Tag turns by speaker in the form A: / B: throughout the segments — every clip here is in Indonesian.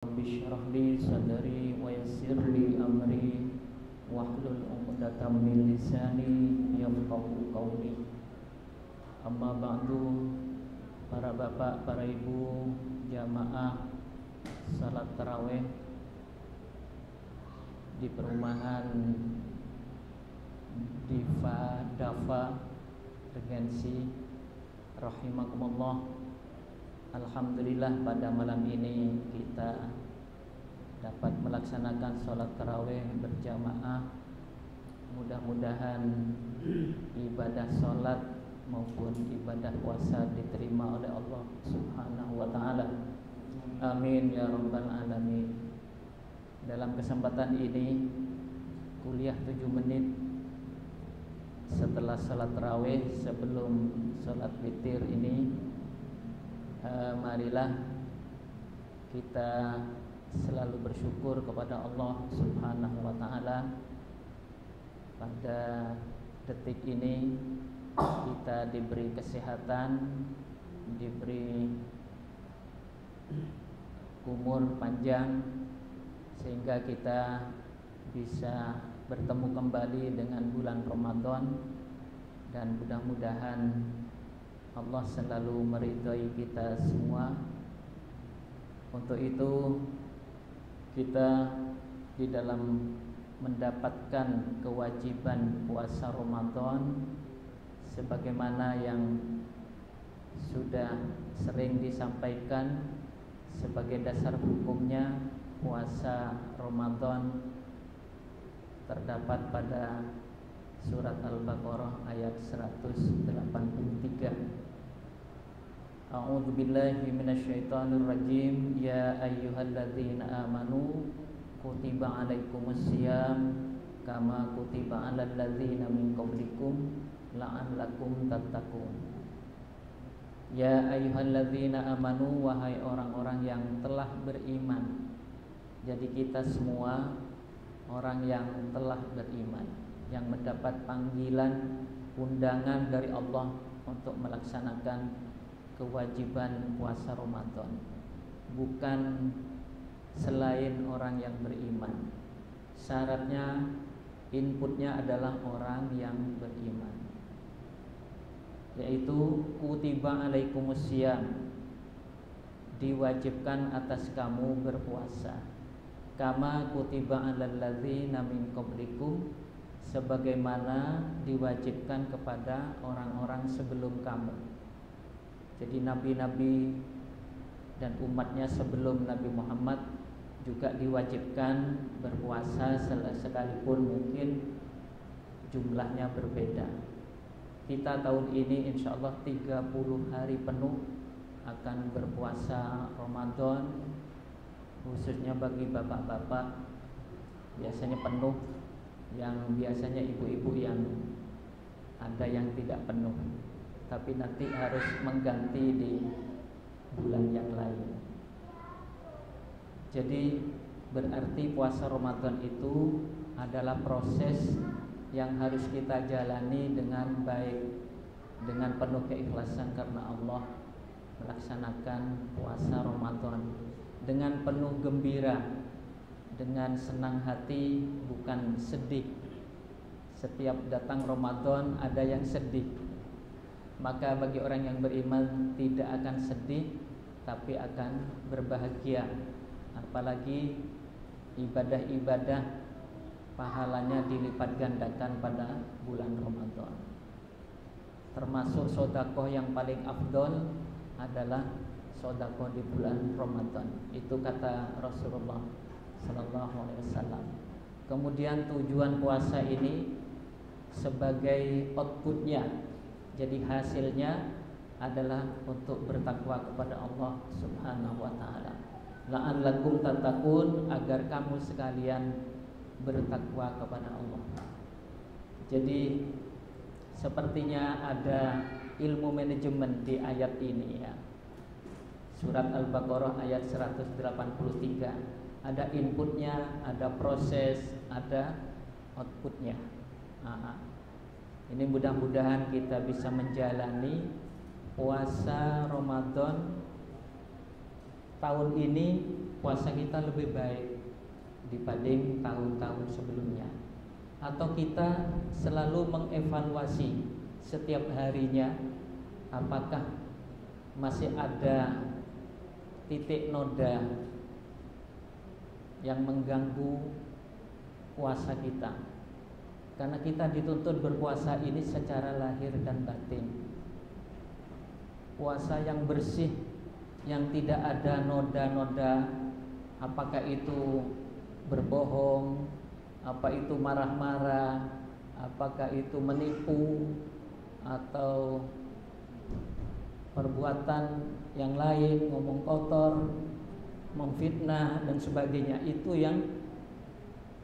A: Rabbi shrah li sadri wa yassir li amri wahlul 'uqdatam min lisani yafqahu qawli. Amma ba'du, para bapak, para ibu, jamaah salat tarawih di perumahan Diva Dava Regensi rahimakumullah. Alhamdulillah pada malam ini kita dapat melaksanakan sholat tarawih berjamaah. Mudah-mudahan ibadah sholat maupun ibadah puasa diterima oleh Allah Subhanahu wa ta'ala. Amin ya rabbal alamin. Dalam kesempatan ini kuliah 7 menit setelah sholat tarawih, sebelum sholat witir ini, marilah kita selalu bersyukur kepada Allah Subhanahu wa ta'ala. Pada detik ini kita diberi kesehatan, diberi umur panjang, sehingga kita bisa bertemu kembali dengan bulan Ramadan. Dan mudah-mudahan Allah selalu meridhai kita semua. Untuk itu kita di dalam mendapatkan kewajiban puasa Ramadan, sebagaimana yang sudah sering disampaikan, sebagai dasar hukumnya puasa Ramadan terdapat pada surat Al-Baqarah ayat 183. A'udzu billahi minasyaitonir rajim. Ya ayyuhalladzina amanu kutiba alaikumusiyam kama kutiba alal ladzina min qablikum la'allakum tattaqun. Ya ayyuhalladzina amanu, wahai orang-orang yang telah beriman. Jadi kita semua orang yang telah beriman, yang mendapat panggilan, undangan dari Allah untuk melaksanakan kewajiban puasa Ramadan, bukan selain orang yang beriman. Syaratnya, inputnya adalah orang yang beriman, yaitu kutiba alaikumusiyam, diwajibkan atas kamu berpuasa, kama kutiba alal ladzina min qablikum, sebagaimana diwajibkan kepada orang-orang sebelum kamu. Jadi nabi-nabi dan umatnya sebelum Nabi Muhammad juga diwajibkan berpuasa, sekalipun mungkin jumlahnya berbeda. Kita tahun ini insya Allah 30 hari penuh akan berpuasa Ramadan, khususnya bagi bapak-bapak biasanya penuh, yang biasanya ibu-ibu yang ada yang tidak penuh, tapi nanti harus mengganti di bulan yang lain. Jadi berarti puasa Ramadan itu adalah proses yang harus kita jalani dengan baik, dengan penuh keikhlasan karena Allah, melaksanakan puasa Ramadan dengan penuh gembira, dengan senang hati, bukan sedih. Setiap datang Ramadan ada yang sedih, maka bagi orang yang beriman tidak akan sedih, tapi akan berbahagia. Apalagi ibadah-ibadah pahalanya dilipat gandakan pada bulan Ramadan. Termasuk sedekah yang paling afdol adalah sedekah di bulan Ramadan. Itu kata Rasulullah sallallahu alaihi wasallam. Kemudian tujuan puasa ini sebagai outputnya, jadi hasilnya adalah untuk bertakwa kepada Allah Subhanahu wa ta'ala. La'allakum tattaqun, agar kamu sekalian bertakwa kepada Allah. Jadi sepertinya ada ilmu manajemen di ayat ini ya. Surat Al-Baqarah ayat 183. Ada inputnya, ada proses, ada outputnya. Ini mudah-mudahan kita bisa menjalani puasa Ramadan tahun ini puasa kita lebih baik dibanding tahun-tahun sebelumnya, atau kita selalu mengevaluasi setiap harinya apakah masih ada titik noda yang mengganggu puasa kita. Karena kita dituntut berpuasa ini secara lahir dan batin. Puasa yang bersih, yang tidak ada noda-noda, apakah itu berbohong, apa itu marah-marah, apakah itu menipu, atau perbuatan yang lain, ngomong kotor, memfitnah dan sebagainya. Itu yang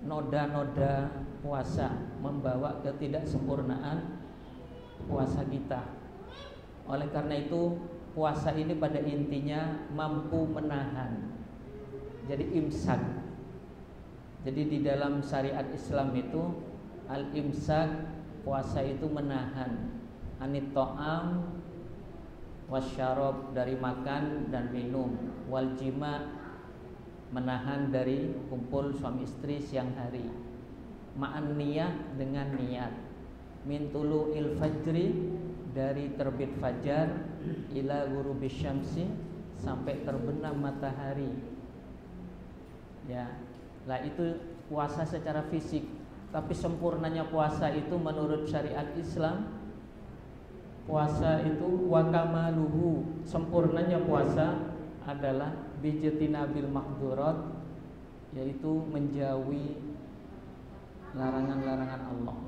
A: noda-noda puasa, membawa ketidaksempurnaan puasa kita. Oleh karena itu puasa ini pada intinya mampu menahan. Jadi imsak. Jadi di dalam syariat Islam itu al-imsak, puasa itu menahan anit ta'am wasyarab, dari makan dan minum, wal jima, menahan dari kumpul suami istri siang hari, ma'an niyah, dengan niat, min tulu'il fajri, dari terbit fajar, ila ghurubi syamsi, sampai terbenam matahari. Ya, lah itu puasa secara fisik. Tapi sempurnanya puasa itu menurut syariat Islam, puasa itu wakamaluhu, sempurnanya puasa adalah bijtinabil mahdurat, yaitu menjauhi larangan-larangan Allah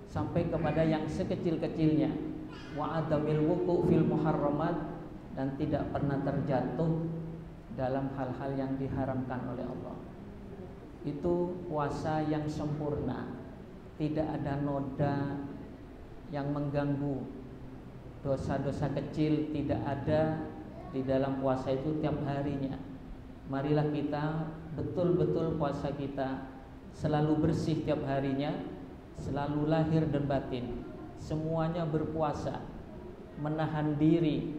A: sampai kepada yang sekecil-kecilnya, wa adamil wuqu fil muharramat, dan tidak pernah terjatuh dalam hal-hal yang diharamkan oleh Allah. Itu puasa yang sempurna, tidak ada noda yang mengganggu, dosa-dosa kecil tidak ada di dalam puasa itu tiap harinya. Marilah kita betul-betul puasa kita selalu bersih tiap harinya, selalu lahir dan batin, semuanya berpuasa, menahan diri,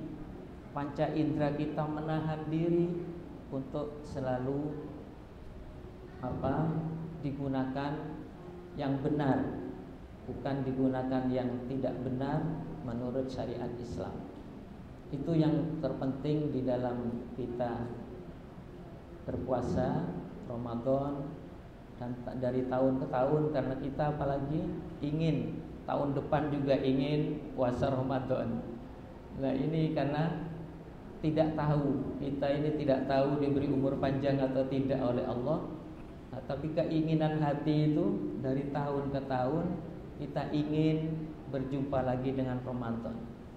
A: panca indera kita menahan diri untuk selalu digunakan yang benar, bukan digunakan yang tidak benar menurut syariat Islam. Itu yang terpenting di dalam kita berpuasa Ramadan dan dari tahun ke tahun, karena kita apalagi ingin tahun depan juga ingin puasa Ramadan. Nah ini karena tidak tahu, kita ini tidak tahu diberi umur panjang atau tidak oleh Allah. Nah, tapi keinginan hati itu dari tahun ke tahun kita ingin berjumpa lagi dengan Ramadan.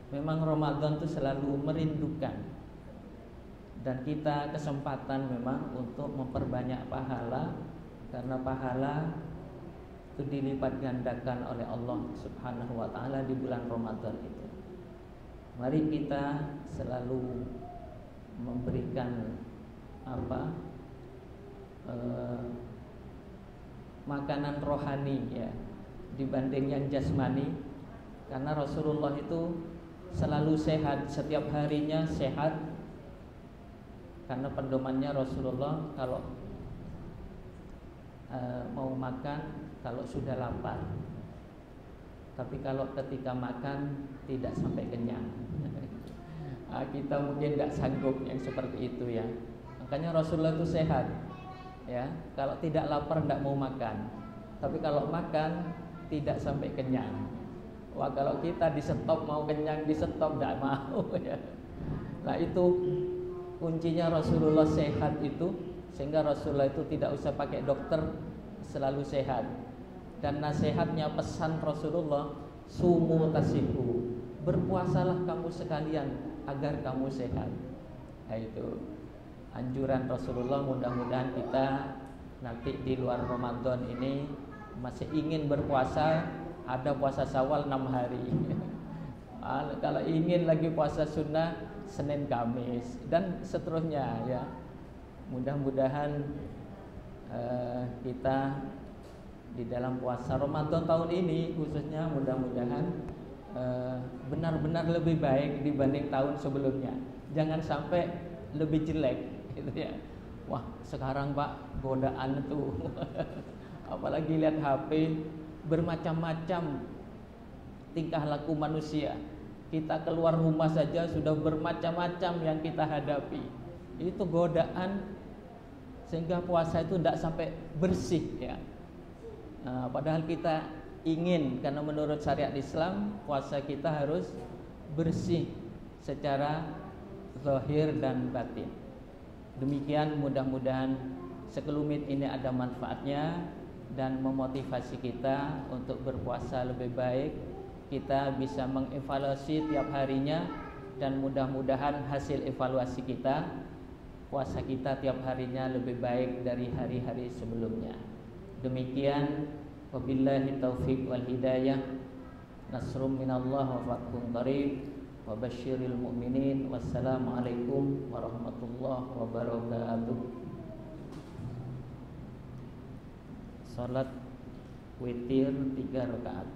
A: Memang Ramadan itu selalu merindukan, dan kita kesempatan memang untuk memperbanyak pahala, karena pahala itu dilipat gandakan oleh Allah Subhanahu wa taala di bulan Ramadan itu. Mari kita selalu memberikan makanan rohani ya dibanding yang jasmani, karena Rasulullah itu selalu sehat, setiap harinya sehat, karena pedomannya Rasulullah kalau mau makan kalau sudah lapar, tapi kalau ketika makan tidak sampai kenyang. Kita mungkin tidak sanggup yang seperti itu ya. Makanya Rasulullah itu sehat ya, kalau tidak lapar tidak mau makan, tapi kalau makan tidak sampai kenyang. Wah, kalau kita di stop mau kenyang, di stop tidak mau ya. Nah itu kuncinya Rasulullah sehat itu, sehingga Rasulullah itu tidak usah pakai dokter, selalu sehat. Dan nasihatnya, pesan Rasulullah, sumu tasihu, berpuasalah kamu sekalian agar kamu sehat. Nah itu anjuran Rasulullah. Mudah-mudahan kita nanti di luar Ramadan ini masih ingin berpuasa, ada puasa Syawal 6 hari. Kalau ingin lagi puasa sunnah Senin Kamis dan seterusnya ya. Mudah-mudahan kita di dalam puasa Ramadan tahun ini khususnya mudah-mudahan benar-benar lebih baik dibanding tahun sebelumnya. Jangan sampai lebih jelek gitu ya. Wah, sekarang Pak godaan itu apalagi lihat HP, bermacam-macam tingkah laku manusia. Kita keluar rumah saja sudah bermacam-macam yang kita hadapi. Itu godaan sehingga puasa itu tidak sampai bersih ya. Padahal kita ingin, karena menurut syariat Islam puasa kita harus bersih secara zahir dan batin. Demikian, mudah-mudahan sekelumit ini ada manfaatnya dan memotivasi kita untuk berpuasa lebih baik. Kita bisa mengevaluasi tiap harinya dan mudah-mudahan hasil evaluasi kita, puasa kita tiap harinya lebih baik dari hari-hari sebelumnya. Demikian, wabillahi taufiq wal hidayah. Nasrum minallah wa fathun qarib wa basyiril mu'minin. Wassalamualaikum warahmatullahi wabarakatuh. Salat witir 3 rakaat.